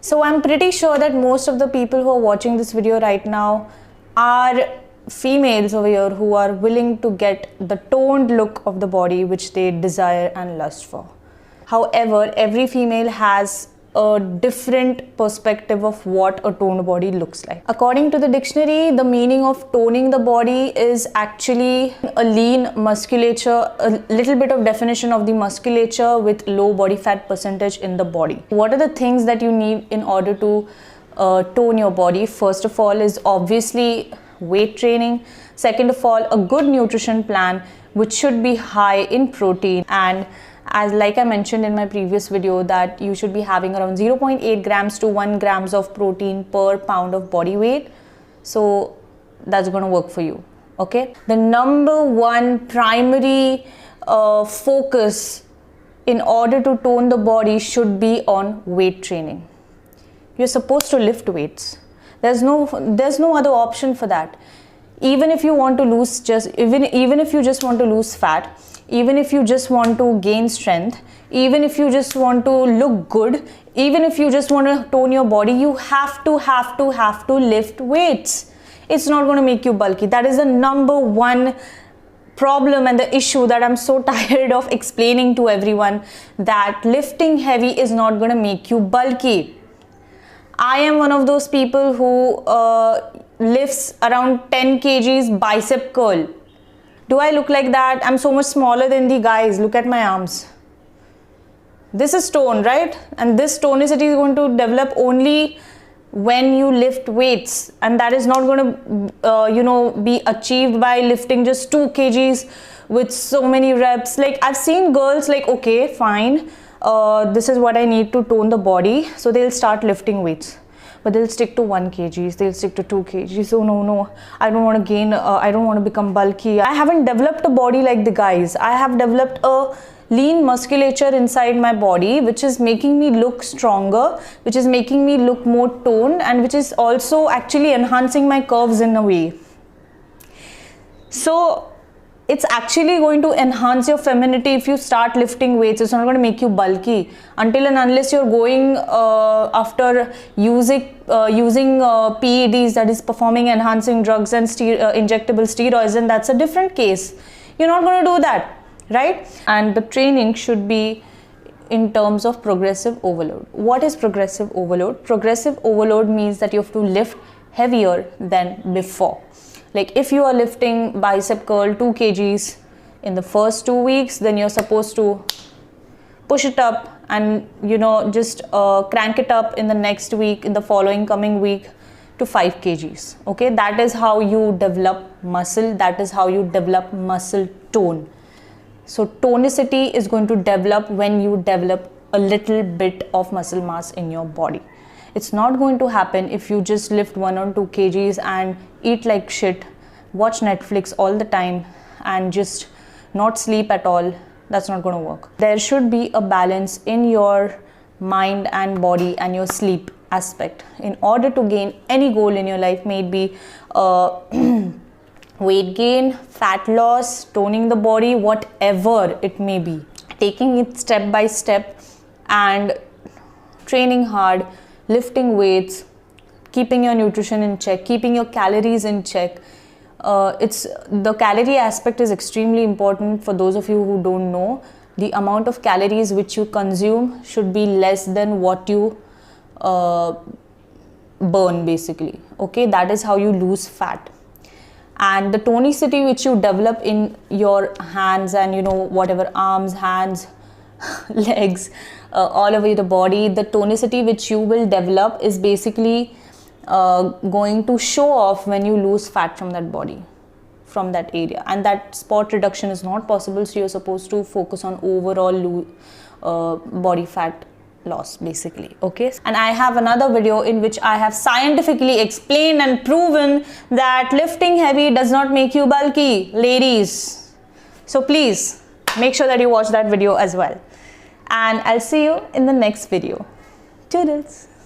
So I'm pretty sure that most of the people who are watching this video right now are females over here who are willing to get the toned look of the body which they desire and lust for. However, every female has a different perspective of what a toned body looks like. According to the dictionary, the meaning of toning the body is actually a lean musculature, a little bit of definition of the musculature with low body fat percentage in the body. What are the things that you need in order to tone your body? First of all is obviously weight training. Second of all, a good nutrition plan which should be high in protein, and as like I mentioned in my previous video that you should be having around 0.8 grams to 1 grams of protein per pound of body weight. So that's going to work for you. Okay, the number one primary focus in order to tone the body should be on weight training. You're supposed to lift weights. There's no other option for that. Even if you want to lose even if you just want to lose fat, even if you just want to gain strength, even if you just want to look good, even if you just want to tone your body, you have to lift weights. It's not going to make you bulky. That is the number one problem and the issue that I'm so tired of explaining to everyone, that lifting heavy is not going to make you bulky. I am one of those people who lifts around 10 kgs bicep curl. Do I look like that? I'm so much smaller than the guys. Look at my arms. This is tone, right? And this tonicity is going to develop only when you lift weights, and that is not going to be achieved by lifting just 2 kgs with so many reps. Like I've seen girls like, okay, fine, this is what I need to tone the body, so they'll start lifting weights, but they'll stick to 1 kgs, they'll stick to 2 kgs. So no, I don't want to gain, I don't want to become bulky. I haven't developed a body like the guys. I have developed a lean musculature inside my body, which is making me look stronger, which is making me look more toned, and which is also actually enhancing my curves in a way. So it's actually going to enhance your femininity if you start lifting weights. It's not going to make you bulky until and unless you're going after using PEDs, that is performing enhancing drugs, and injectable steroids, and that's a different case. You're not going to do that, right? And the training should be in terms of progressive overload. What is progressive overload? Progressive overload means that you have to lift heavier than before. Like if you are lifting bicep curl 2 kgs in the first 2 weeks, then you're supposed to push it up and just crank it up in the next week, in the coming week, to 5 kgs. Okay, that is how you develop muscle. That is how you develop muscle tone. So tonicity is going to develop when you develop a little bit of muscle mass in your body. It's not going to happen if you just lift 1 or 2 kgs and eat like shit, watch Netflix all the time, and just not sleep at all. That's not going to work. There should be a balance in your mind and body and your sleep aspect in order to gain any goal in your life, may it be weight gain, fat loss, toning the body, whatever it may be. Taking it step by step and training hard, lifting weights, keeping your nutrition in check, keeping your calories in check. The calorie aspect is extremely important. For those of you who don't know, the amount of calories which you consume should be less than what you burn, basically. Okay, that is how you lose fat. And the tonicity which you develop in your hands and whatever, arms, hands, legs, all over the body, the tonicity which you will develop is basically going to show off when you lose fat from that body, from that area, and that spot reduction is not possible. So you're supposed to focus on overall body fat loss, basically. Okay, and I have another video in which I have scientifically explained and proven that lifting heavy does not make you bulky, ladies. So please make sure that you watch that video as well, and I'll see you in the next video. Toodles.